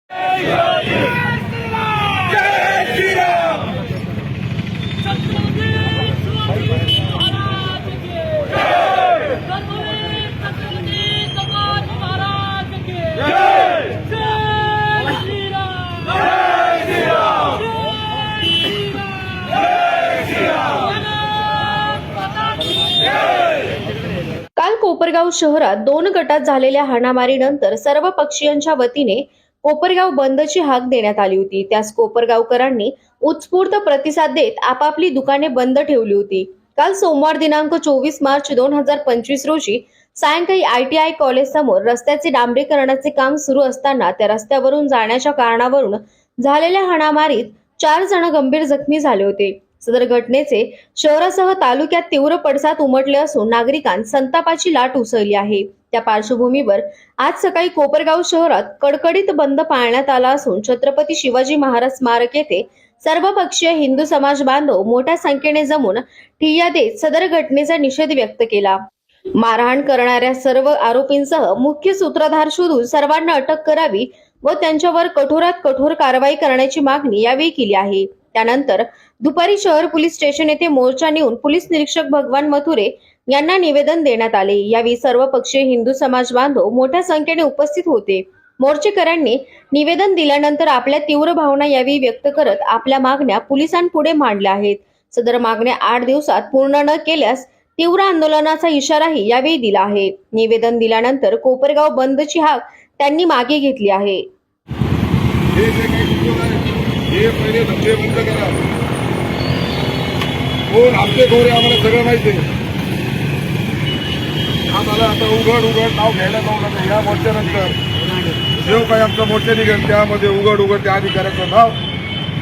काल कोपरगाव शहरात 2 गटात झालेल्या हाणामारीनंतर सर्व पक्षीयांच्या वतीने कोपरगाव बंदची हाक देण्यात आली होती। त्यास कोपरगावकरांनी उत्स्फूर्त प्रतिसाद देत आपापली दुकाने बंद ठेवली होती। काल सोमवार दिनांक 24 मार्च 2025 रोजी सायंकाळी ITI कॉलेज समोर रस्त्याचे डांबरीकरणाचे काम सुरू असताना त्या रस्त्यावरून जाण्याच्या कारणावरून झालेल्या हाणामारीत 4 जण गंभीर जखमी झाले होते। सदर घटनेचे शहरासह तालुक्यात तीव्र पडसाद उमटले असून नागरिकांत संतापाची लाट उसळली आहे। त्या पार्श्वभूमीवर आज सकाळी कोपरगाव शहरात कडकडीत बंद पाळण्यात आला असून छत्रपती शिवाजी महाराज स्मारक येथे सर्वपक्षीय हिंदू समाज बांधव मोठ्या संख्येने जमून ठिय्या देत सदर घटनेचा निषेध व्यक्त केला। मारहाण करणाऱ्या सर्व आरोपींसह मुख्य सूत्रधार शोधून सर्वांना अटक करावी व त्यांच्यावर कठोरात कठोर कारवाई करण्याची मागणी यावेळी केली आहे। त्यानंतर दुपारी शहर पोलीस स्टेशन येथे मोर्चा नेऊन पोलीस निरीक्षक भगवान मथुरे यांना निवेदन देण्यात आले। यावेळी सर्वपक्षीय हिंदू समाज बांधव मोठ्या संख्येने उपस्थित होते। मोर्चेकऱ्यांनी निवेदन दिल्यानंतर आपल्या तीव्र भावना यावेळी व्यक्त करत आपल्या मागण्या पोलिसांपुढे मांडल्या आहेत। सदर मागण्या 8 दिवसात पूर्ण न केल्यास तीव्र आंदोलनाचा इशाराही यावेळी दिला आहे। निवेदन दिल्यानंतर कोपरगाव बंदची हाक त्यांनी मागे घेतली आहे। हे पहिले धंदे बंद करा। कोण आपले गोरे आम्हाला सगळं माहिती आहे। आम्हाला आता उघड नाव घ्यायला जाऊ नका। या मोर्चानंतर जेव काही आमचा मोर्चा निघेल त्यामध्ये उघड त्या अधिकाऱ्याचं नाव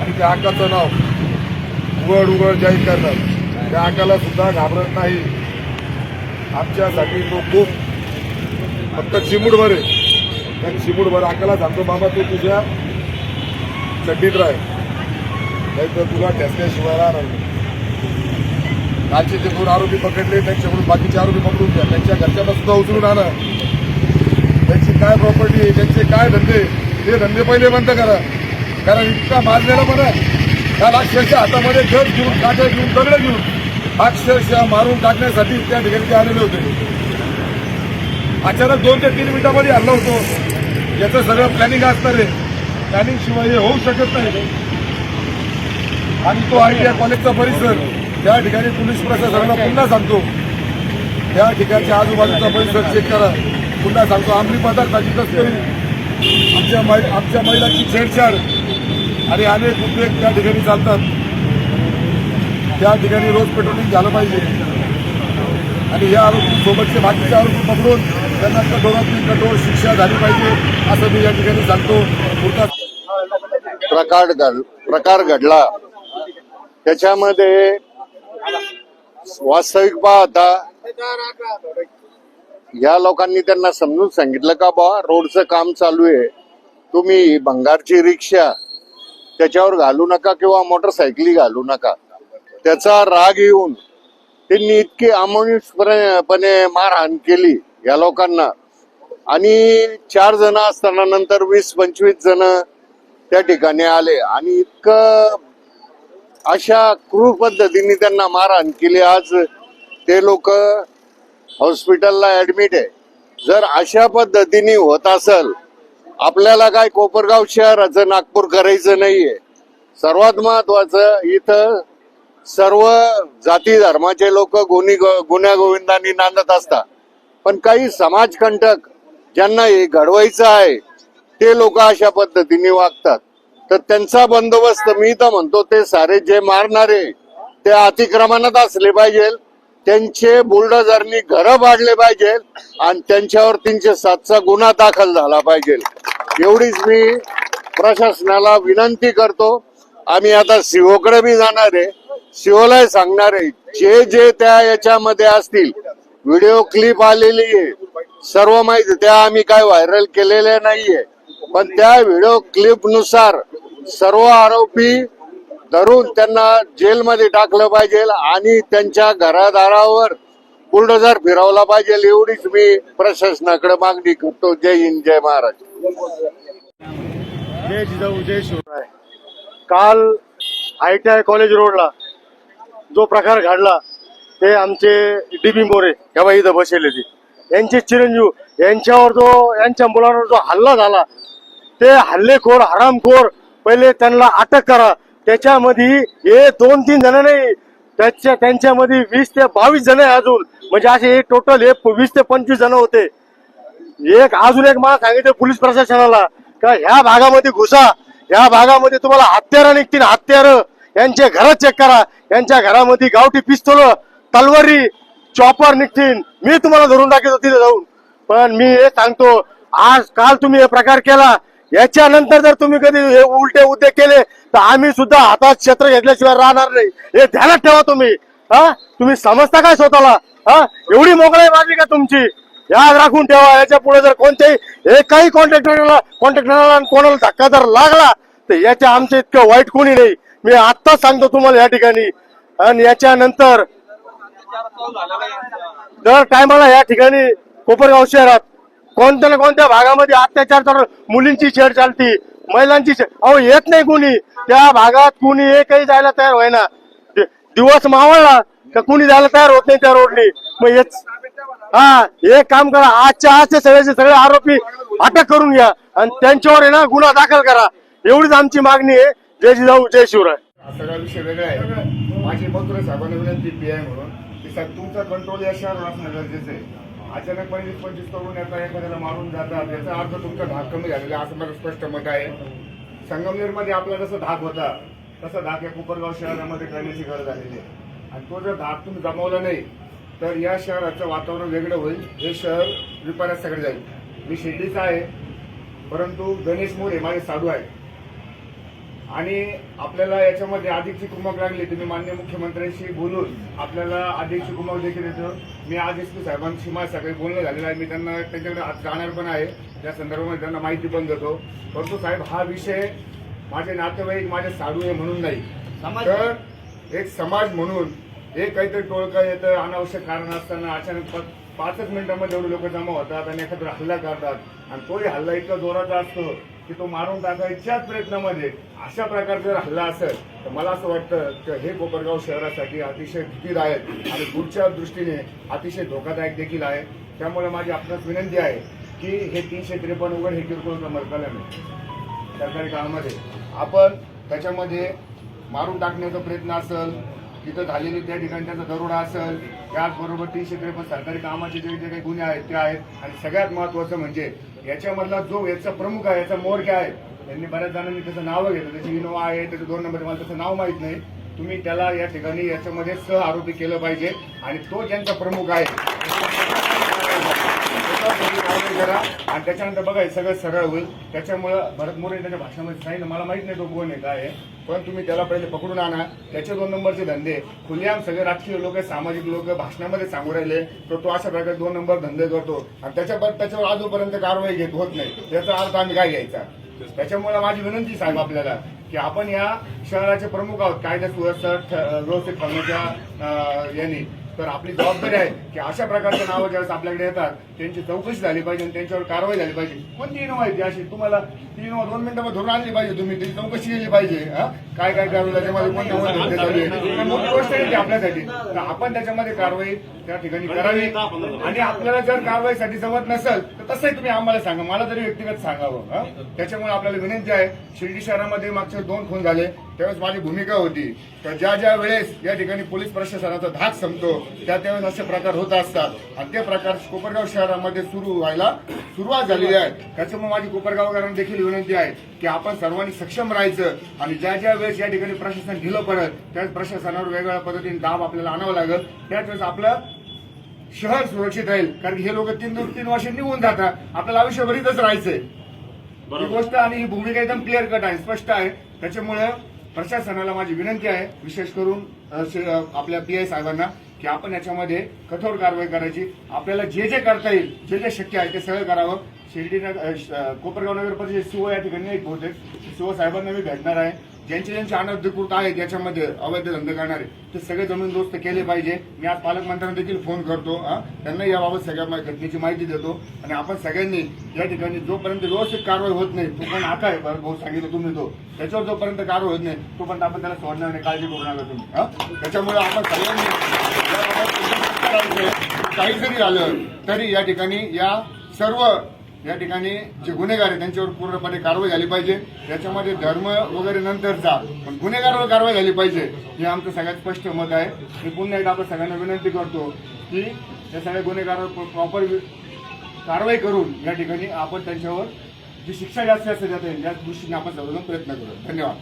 आणि त्या हक्काचं नाव उघड जाहीर करतात। त्या हक्काला सुद्धा घाबरत नाही। आमच्यासाठी तो खूप फक्त चिमूटभर आहे। त्या चिमूटभर हक्काला सांगतो, बाबा तू तुझ्या चड्डीत राह, नाही तर तुला ठेचल्याशिवाय राहणार नाही। कालचे जे 2 आरोपी पकडले त्यांच्याकडून बाकीचे आरोपी पकडून घ्या, त्यांच्या घरच्यांना सुद्धा उचलून आणा। त्यांची काय प्रॉपर्टी आहे, त्यांचे काय धंदे, ते धंदे पहिले बंद करा। कारण इतका माजलेला बना काल अक्षरशः हातामध्ये घर घेऊन काटे घेऊन दगड घेऊन अक्षरशः मारून टाकण्यासाठी त्या ठिकाणी आलेले होते। अचानक 2 ते 3 मिनिटांमध्ये हल्ला होतो। याचं सगळं प्लॅनिंग असणार आहे। प्लॅनिंग शिवाय हे होऊ शकत नाही। आणि तो ITI कॉलेजचा परिसर त्या ठिकाणी पोलीस प्रशासनाला पुन्हा सांगतो, त्या ठिकाणच्या आजूबाजूचा परिसर चेक करा। पुन्हा सांगतो, अंमली पदार्थाची तस्करी, आमच्या महिलांची छेडछाड आणि अनेक उद्योग त्या ठिकाणी चालतात। त्या ठिकाणी रोज पेट्रोलिंग झालं पाहिजे आणि या आरोपी सोबतचे बाकीचे आरोपी पकडून त्यांना कठोरातली कठोर शिक्षा झाली पाहिजे असं मी या ठिकाणी सांगतो। प्रकार घडला त्याच्यामध्ये वास्तविक पाहता या लोकांनी त्यांना समजून सांगितलं का बा रोडचं काम चालू आहे, तुम्ही भंगारची रिक्षा त्याच्यावर घालू नका किंवा मोटरसायकली घालू नका। त्याचा राग येऊन त्यांनी इतकी अमानुषपणे मारहाण केली या लोकांना आणि 4 जण असताना नंतर 20-25 जण त्या ठिकाणी आले आणि इतकं अशा क्रूर पद्धतीने त्यांना मारहाण केली। आज ते लोक हॉस्पिटलला ऍडमिट आहे। जर अशा पद्धतीने होत असेल, आपल्याला काय कोपरगाव शहराचं नागपूर करायचं नाहीये। सर्वात महत्वाचं इथं सर्व जाती धर्माचे लोक गुन्ह्या गोविंदांनी नांदत असतात, पण काही समाजकंटक ज्यांना हे घडवायचं आहे ते लोक अशा पद्धतीने वागतात। तर त्यांचा बंदोबस्त मी तर म्हणतो ते सारे जे मारणारे ते अतिक्रमणात असले पाहिजे, त्यांचे बुलडोझरनी घरं पाडले पाहिजे आणि त्यांच्यावर 307चा गुन्हा दाखल झाला पाहिजे। एवढीच मी प्रशासनाला विनंती करतो। आम्ही आता सीओकडे बी जाणार आहे, सीओला सांगणार आहे जे जे त्या याच्यामध्ये असतील, व्हिडिओ क्लिप आलेली आहे सर्व माहिती, त्या आम्ही काय व्हायरल केलेल्या नाहीये, पण त्या व्हिडिओ क्लिप नुसार सर्व आरोपी धरून त्यांना जेलमध्ये टाकलं पाहिजे आणि त्यांच्या घरादारावर बुलडोझर फिरवला पाहिजे। एवढीच मी प्रशासनाकडे मागणी करतो। जय हिंद, जय महाराष्ट्र। जय जिजाऊ जय शिवराय. काल ITI कॉलेज रोडला जो प्रकार घडला ते आमचे DB मोरे तेव्हा इथं बसलेले ते यांचे चिरंजीव यांच्यावर यांच्या मुलांवर जो हल्ला झाला ते हल्लेखोर हरामखोर पहिले त्यांना अटक करा. त्याच्यामध्ये हे 2-3 जण नाही त्यांच्यामध्ये 20 ते 22 जण आहे अजून, म्हणजे असे टोटल हे 20 ते 25 जण होते. अजून एक मला सांगितलं पोलीस प्रशासनाला का ह्या भागामध्ये घुसा, ह्या भागामध्ये तुम्हाला हत्यारं निघतील, हत्यारं यांच्या घरात चेक करा, यांच्या घरामध्ये गावठी पिस्तूल तलवारी चॉपर निघतील, मी तुम्हाला धरून टाकतो तिथे जाऊन. पण मी हे सांगतो काल तुम्ही हे प्रकार केला, याच्यानंतर जर तुम्ही कधी हे उलटे उद्योग केले तर आम्ही सुद्धा हातात क्षेत्र घेतल्याशिवाय राहणार नाही, हे ध्यानात ठेवा तुम्ही. तुम्ही समजता काय स्वतःला? एवढी मोकळी मागणी का तुमची? याद राखून ठेवा. याच्या पुढे जर कोणत्याही एकाही कॉन्ट्रॅक्टरला कोणाला धक्का जर लागला तर याच्या आमच्या इतकं वाईट कोणी नाही, मी आत्ताच सांगतो तुम्हाला या ठिकाणी. आणि याच्यानंतर दर टायमाला या ठिकाणी कोपरगाव शहरात कोणत्या ना कोणत्या भागामध्ये अत्याचार तर मुलींची छेड चालती, महिलांची अहो येत नाही कुणी त्या भागात, कुणी एकही जायला तयार व्हायना. दिवस मावळला का कुणी जायला तयार होत नाही त्या रोडनी. मग एक काम करा, आजच्या आज ते सगळे आरोपी अटक करून घ्या आणि त्यांच्यावर आहे ना गुन्हा दाखल करा, एवढीच आमची मागणी आहे. जय जिजाऊ जय शिवराय. हा सगळा विषय वेगळा आहे. माझी मंत्री साहेबांना विनंती PI म्हणून की साहेब तुमचा कंट्रोल या शहरावर असणं गरजेचं आहे. अचानक 25 तरुण येतात, एखाद्याला मारून जातात, याचा अर्थ तुमचा धाक कमी झालेला असं माझं स्पष्ट मत आहे. संगमनेरमध्ये आपला जसा धाक होता तसा धाक या कोपरगाव शहरामध्ये करण्याची गरज आलेली आहे. आणि तो जर धाक तुम्ही जमवला नाही तर या शहराचं वातावरण वेगळं होईल, हे शहर विपारात सगळं जाईल. मी शिर्डीचा आहे, परंतु गणेश मोरे माझे साधू आहे आणि आपल्याला याच्यामध्ये अधिकची कुमक लागली तर मी माननीय मुख्यमंत्र्यांशी बोलून आपल्याला अधिकची कुमक देखील येतो. मी आज SP साहेबांशी माझं सगळे बोलणं झालेलं आहे, मी त्यांना त्यांच्याकडे आज जाणार पण आहे, त्या संदर्भामध्ये त्यांना माहिती पण देतो. परंतु साहेब हा विषय माझे नातेवाईक माझे साधू आहे म्हणून नाही, तर एक समाज म्हणून एक काहीतरी टोळका येतं अनावश्यक कारण असताना अचानक 5च मिनिटांमध्ये एवढे लोक जमा होतात आणि एखादा हल्ला करतात आणि तोही हल्ला इतका जोराचा असतो की तो मारून टाकायच्याच प्रयत्नामध्ये अशा प्रकारचा जर हल्ला असेल तर मला असं वाटतं की हे कोपरगाव शहरासाठी अतिशय भीतीदायक आणि पुढच्या दृष्टीने अतिशय धोकादायक देखील आहे. त्यामुळे माझी आपणास विनंती आहे की हे 353 उघड हे किरकोळ कलम आहे सरकारी कामामध्ये, आपण त्याच्यामध्ये मारून टाकण्याचा प्रयत्न असेल, तिथं झालेली त्या ठिकाणी त्याचा दरोडा असेल, त्याचबरोबर 353 सरकारी कामाचे जे काही गुन्हे आहेत ते आहेत. आणि सगळ्यात महत्वाचं म्हणजे याच्यामधला जो याचा प्रमुख आहे, याचा मोर्चा आहे, त्यांनी बऱ्याच जणांनी त्याचं नावं घेतलं, त्याची इनोवा आहे, त्याचे 2 नंबर, मला त्याचं नाव माहीत नाही. तुम्ही त्याला या ठिकाणी याच्यामध्ये सह आरोपी केलं पाहिजे आणि तो ज्यांचा प्रमुख आहे करा आणि त्याच्यानंतर बघा हे सगळं सरळ होईल. त्याच्यामुळं भरत मोरे त्याच्या भाषणामध्ये सांगितलं, मला माहित नाही तो कोण आहे काय आहे, पण तुम्ही त्याला पहिले पकडून आणा. त्याचे 2 नंबरचे धंदे खुलेआम सगळे राजकीय लोक, सामाजिक लोक भाषणामध्ये सांगू राहिले तर तो अशा प्रकारे 2 नंबर धंदे करतो आणि त्याच्यावर आजपर्यंत कारवाई घेत होत नाही. त्याचा अर्थ आम्ही काय घ्यायचा? त्याच्यामुळे माझी विनंती साहेब आपल्याला की आपण या शहराचे प्रमुख आहोत, कायदा सुव्यवस्था व्यवस्थित ठेवण्याच्या यांनी, तर आपली जबाबदारी आहे की अशा प्रकारच्या नावं ज्यावेळेस आपल्याकडे येतात त्यांची चौकशी झाली पाहिजे आणि त्यांच्यावर कारवाई झाली पाहिजे. कोणती इनोवा आहे ती अशी? तुम्हाला ती इनोवा 2 मिनिटांमध्ये धरून आणली पाहिजे, तुम्ही त्याची चौकशी केली पाहिजे. काय कारवाई त्याच्यामध्ये कोणत्या मोठी गोष्ट आहे ती आपल्यासाठी, तर आपण त्याच्यामध्ये कारवाई त्या ठिकाणी करावी. आणि आपल्याला जर कारवाईसाठी जमत नसेल तर तसंही तुम्ही आम्हाला सांगा, मला तरी व्यक्तिगत सांगावं. त्याच्यामुळे आपल्याला विनंती आहे, शिर्डी शहरामध्ये मागचे 2 खून झाले त्यावेळेस माझी भूमिका होती तर ज्या वेळेस या ठिकाणी पोलीस प्रशासनाचा धाक संपतो त्यावेळेस असे प्रकार होत असतात आणि ते प्रकार कोपरगाव शहरामध्ये सुरू व्हायला सुरुवात झालेली आहे. त्याच्यामुळे माझी कोपरगावकरांना देखील विनंती आहे की आपण सर्वांनी सक्षम राहायचं आणि ज्या वेळेस या ठिकाणी प्रशासन ढिलं पडत त्यावेळेस प्रशासनावर वेगवेगळ्या पद्धतीने दाब आपल्याला आणावं लागेल, त्याच वेळेस आपलं शहर सुरक्षित राहील. कारण हे लोक 3 वर्ष निघून जातात, आपल्याला आयुष्यभर इथंच राहायचंय ही गोष्ट आणि ही भूमिका एकदम क्लिअर कट आहे, स्पष्ट आहे. त्याच्यामुळे प्रशासनाला माझी विनंती आहे, विशेष करून आपल्या PI साहेबांना, की आपण याच्यामध्ये कठोर कारवाई करायची. आपल्याला जे करता येईल, जे शक्य आहे ते सगळं करावं. शिर्डी कोपरगाव नगर परिषद CO या ठिकाणी नाही, बहुतेक CO साहेबांना मी भेटणार आहे. ज्यांचे ज्यांचे अनधिकृत आहेत याच्यामध्ये अवैध धंदे करणारे ते सगळे जमीनदोस्त केले पाहिजे. मी आज पालकमंत्र्यांना देखील फोन करतो, त्यांना याबाबत सगळ्या घटनेची माहिती देतो आणि आपण सगळ्यांनी या ठिकाणी जोपर्यंत व्यवस्थित कारवाई होत नाही तोपर्यंत आता आहे भाऊ सांगितलं तुम्ही तो त्याच्यावर जोपर्यंत कारवाई होत नाही तोपर्यंत आपण त्याला सोडणार नाही. काळजी करू नका तुम्ही. त्याच्यामुळे आपण सगळ्यांनी काही जरी झालं तरी या ठिकाणी या ठिकाणी जे गुन्हेगार आहेत त्यांच्यावर पूर्णपणे कारवाई झाली पाहिजे. याच्यामध्ये धर्म वगैरे नंतरचा पण गुन्हेगारावर कारवाई झाली पाहिजे हे आमचं सगळ्यात स्पष्ट मत आहे. मी पुन्हा एकदा आपण सगळ्यांना विनंती करतो की या सगळ्या गुन्हेगारावर प्रॉपर कारवाई करून या ठिकाणी आपण त्यांच्यावर जी शिक्षा जास्तीत जास्त देता येईल त्या दृष्टीने आपण सर्वजण प्रयत्न करू. धन्यवाद.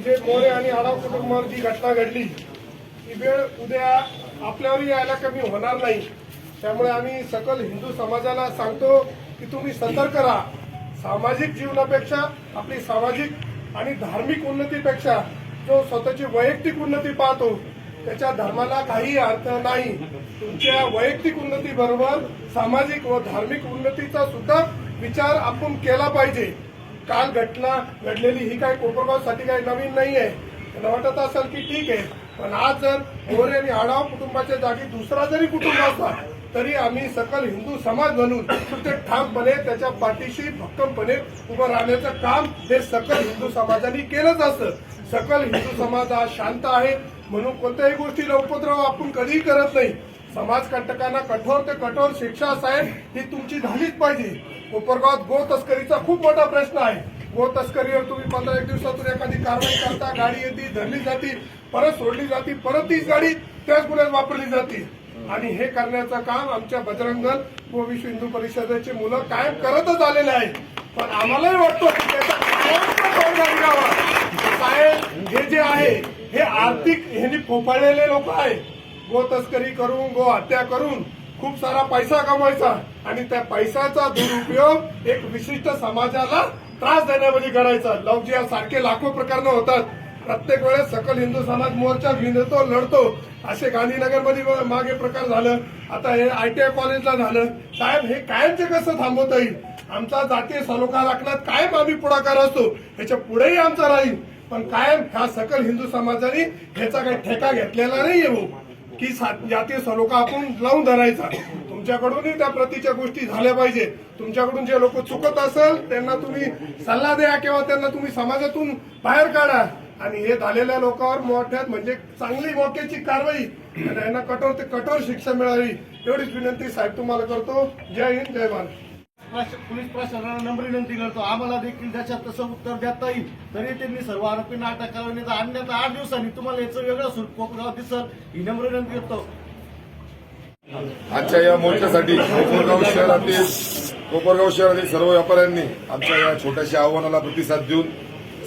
जे मोरे आणि आढाव कुटुंबावर जी घटना घडली ती वेळ उद्या आपल्यावरही यायला कमी होणार नाही. त्यामुळे आम्ही सकल हिंदू समाजाला सांगतो की तुम्ही सतर्क राहा. सामाजिक जीवनापेक्षा आपली सामाजिक आणि धार्मिक उन्नतीपेक्षा जो स्वतःची वैयक्तिक उन्नती पाहतो त्याच्या धर्माला काही अर्थ नाही. तुमच्या वैयक्तिक उन्नतीबरोबर सामाजिक व धार्मिक उन्नतीचा सुद्धा विचार आपण केला पाहिजे. काल घटना घडलेली ही काय कोपरगावसाठी काही नवीन नाही आहे. त्यांना वाटत असेल की ठीक आहे, पण आज जर मोरे आणि आढाव कुटुंबाच्या जागी दुसरा जरी कुटुंब असला तरी आम्ही सकल हिंदू समाज म्हणून ते ठामपणे त्याच्या पाठीशी भक्कमपणे उभं राहण्याचं काम हे सकल हिंदू समाजाने केलंच असतं. सकल हिंदू समाज हा शांत आहे म्हणून कोणत्याही गोष्टीला उपद्रव आपण कधीही करत नाही. समाजकंटकांना कठोर ते कठोर शिक्षा साहेब ही तुमची झालीच पाहिजे. कोपरगावात गो तस्करीचा खूप मोठा प्रश्न आहे. गो तस्करीवर तुम्ही 15 दिवसातून एखादी कारवाई करता, गाडी येते, धरली जाते, परत सोडली जाते, परत तीच गाडी त्याच गुन्ह्यात वापरली जाते. आणि हे करण्याचं काम आमच्या बजरंग दल व विश्व हिंदू परिषदेचे मुलं कायम करतच आलेले आहेत. पण आम्हालाही वाटतं की त्याचा तोडगा निघावा. साहेब हे जे आहे हे आर्थिक ह्यांनी फोफाळलेले लोक आहे. गो तस्करी करून, गो हत्या करून खूप सारा पैसा कमवायचा आणि त्या पैशाचा दुरुपयोग एक विशिष्ट समाजाला त्रास देण्यामध्ये करायचा. लवजिया सारखे लाखो प्रकरणं होतात. प्रत्येक वेळेस सकल हिंदू समाज मोर्चा घेऊन येतो, लढतो. असे गांधीनगरमध्ये मागे प्रकार झालं, आता हे ITI कॉलेजला झालं. साहेब हे कायमचे कसं थांबवता येईल? आमचा जातीय सलोखा राखण्यात कायम आम्ही पुढाकार असतो, ह्याच्या पुढेही आमचा राहील. पण कायम ह्या सकल हिंदू समाजाने ह्याचा काही ठेका घेतलेला नाहीये भाऊ की जातीय सलोखा आपण लावून धरायचा. तुमच्याकडूनही त्या प्रतीच्या गोष्टी झाल्या पाहिजे. तुमच्याकडून जे लोक चुकत असेल त्यांना तुम्ही सल्ला द्या किंवा त्यांना तुम्ही समाजातून बाहेर काढा आणि हे झालेल्या लोकांवर मोठ्यात म्हणजे चांगली मोक्याची कारवाई आणि यांना कठोर ते कठोर शिक्षा मिळावी एवढीच विनंती साहेब तुम्हाला करतो. जय हिंद, जय महाराष्ट्र. पोलीस प्रशासनाला नम्र विनंती करतो, आम्हाला देखील त्याच्यात तसं उत्तर देता येईल तरी त्यांनी सर्व आरोपींना अटक करावी. अन्यथा 8 दिवसांनी तुम्हाला याचं वेगळं स्वरूप कोपरगाव दिसत ही नम्र विनंती करतो. आजच्या या मोर्चासाठी कोपरगाव शहरातील सर्व व्यापाऱ्यांनी आमच्या या छोट्याशा आव्हानाला प्रतिसाद देऊन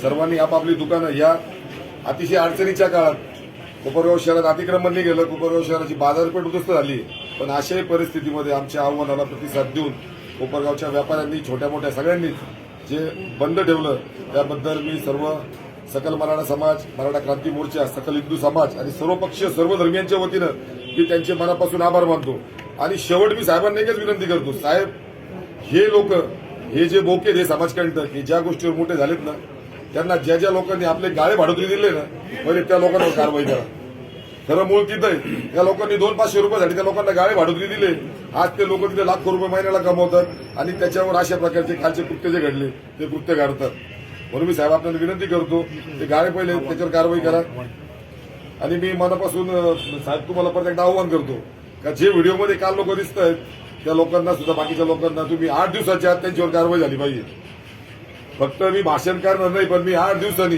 सर्वांनी आपापली दुकानं या अतिशय अडचणीच्या काळात कोपरगाव शहरात अतिक्रमण नाही गेलं, कोपरगाव शहराची बाजारपेठ उद्ध्वस्त झाली. पण अशाही परिस्थितीमध्ये आमच्या आव्हानाला प्रतिसाद देऊन कोपरगावच्या व्यापाऱ्यांनी छोट्या मोठ्या सगळ्यांनी जे बंद ठेवलं त्याबद्दल मी सर्व सकल मराठा समाज, मराठा क्रांती मोर्चा, सकल हिंदू समाज आणि सर्वपक्षीय सर्व धर्मियांच्या वतीनं मी त्यांचे मनापासून आभार मानतो. आणि शेवट मी साहेबांना एकच विनंती करतो, साहेब हे लोक हे जे बोके हे समाजकंटक हे ज्या गोष्टीवर मोठे झालेत ना त्यांना ज्या ज्या लोकांनी आपले गाळे भाडोत्री दिले ना पहिले त्या लोकांवर कारवाई करा. खरं मूळ तिथं आहे. त्या लोकांनी 200-500 रुपयासाठी त्या लोकांना गाळे भाडोत्री दिले. आज ते लोक तिथे लाखो रुपये महिन्याला कमवतात आणि त्याच्यावर अशा प्रकारचे खालचे कृत्य जे घडले ते कृत्य घडतात. म्हणून मी साहेब आपल्याला विनंती करतो ते गाळे पहिले त्याच्यावर कारवाई करा. आणि मी मनापासून साहेब तुम्हाला परत एकदा आव्हान करतो का जे व्हिडिओमध्ये काल लोक दिसत आहेत त्या लोकांना सुद्धा बाकीच्या लोकांना तुम्ही 8 दिवसाच्या आत त्यांच्यावर कारवाई झाली पाहिजे. फक्त मी भाषण करणार नाही पण मी 8 दिवसांनी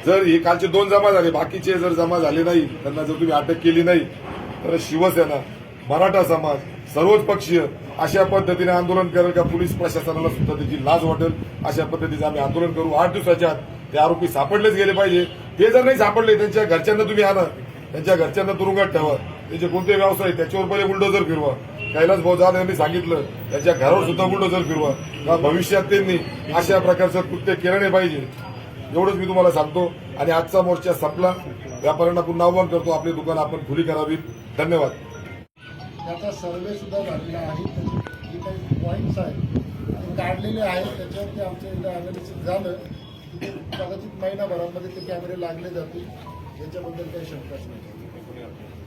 जर हे कालचे 2 जमा झाले बाकीचे जर जमा झाले नाही त्यांना जर तुम्ही अटक केली नाही तर शिवसेना, मराठा समाज, सर्वच पक्षीय अशा पद्धतीने आंदोलन करेल का पोलीस प्रशासनाला सुद्धा त्याची लाज वाटेल. अशा पद्धतीचं आम्ही आंदोलन करू. 8 दिवसाच्या आत ते आरोपी सापडलेच गेले पाहिजे. ते जर नाही सापडले त्यांच्या घरच्यांना तुम्ही आणा, त्यांच्या घरच्यांना तुरुंगात ठेवा. त्याचे कोणते व्यवसाय त्याच्यावर पहिले बुलडोजर फिरवा. कैलास भाऊ जाधव यांनी सांगितलं त्याच्या घरावर सुद्धा बुलडोजर फिरवा का भविष्यात त्यांनी अशा प्रकारचं कृत्य केलं नाही पाहिजे. एवढंच मी तुम्हाला सांगतो. आणि आजचा मोर्चा संपला. व्यापाऱ्यांना पुन्हा आव्हान करतो आपली दुकान आपण खुली करावीत. धन्यवाद. त्याचा सर्वे सुद्धा झालेला आहे. त्याचे जे काही पॉईंट्स आहेत ते काढलेले आहेत त्याच्यावरती आमचं एकदा अनालिसिस झालं. कदाचित महिनाभरामध्ये ते कॅमेरे लागले जातील, याच्याबद्दल काही शंकाच नाही.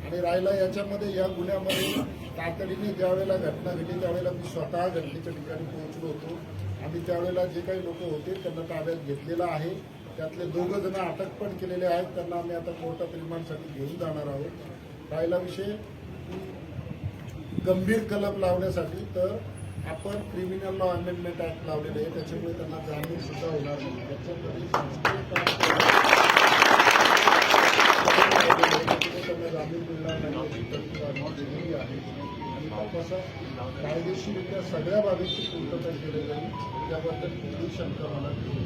आणि राहिला याच्यामध्ये, या गुन्ह्यामध्ये तातडीने ज्यावेळेला घटना घडली त्यावेळेला मी स्वतः घटनेच्या ठिकाणी पोहोचलो होतो. आणि त्यावेळेला जे काही लोक होते त्यांना ताब्यात घेतलेलं आहे. त्यातले 2 जण अटक पण केलेले आहेत. त्यांना आम्ही आता कोर्टात रिमांडसाठी घेऊन जाणार आहोत. राहिला विषय गंभीर कलम लावण्यासाठी, तर आपण क्रिमिनल लॉ अमेंडमेंट ऍक्ट लावलेले आहे, त्याच्यामुळे त्यांना जामीन सुद्धा होणार नाही. त्याच्यामध्ये त्यांना जामीन मिळणार नाही याची तरतूद आम्ही दिलेली आहे. आणि तपासात कायदेशीररित्या सगळ्या बाबींची पूर्तता केली जाईल, त्याबद्दल कुठलीही शंका मला नाही.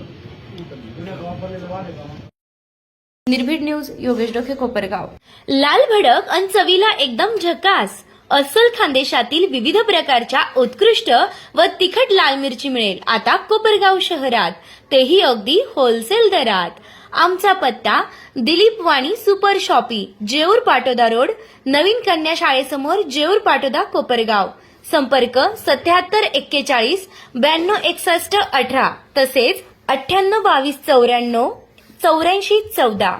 निर्भीड न्यूज, योगेश डोके, कोपरगाव. लाल भडक अन चवीला एकदम झकास अस्सल खानदेशातील विविध प्रकारच्या उत्कृष्ट व तिखट लाल मिरची मिळेल आता कोपरगाव शहरात, तेही अगदी होलसेल दरात. आमचा पत्ता Dilip Wani super shoppe, Jeur Patoda road, नवीन कन्या शाळेसमोर, जेऊर पाटोदा, कोपरगाव. संपर्क 77 41 92 61 18 तसेच 98 22 94 84 14.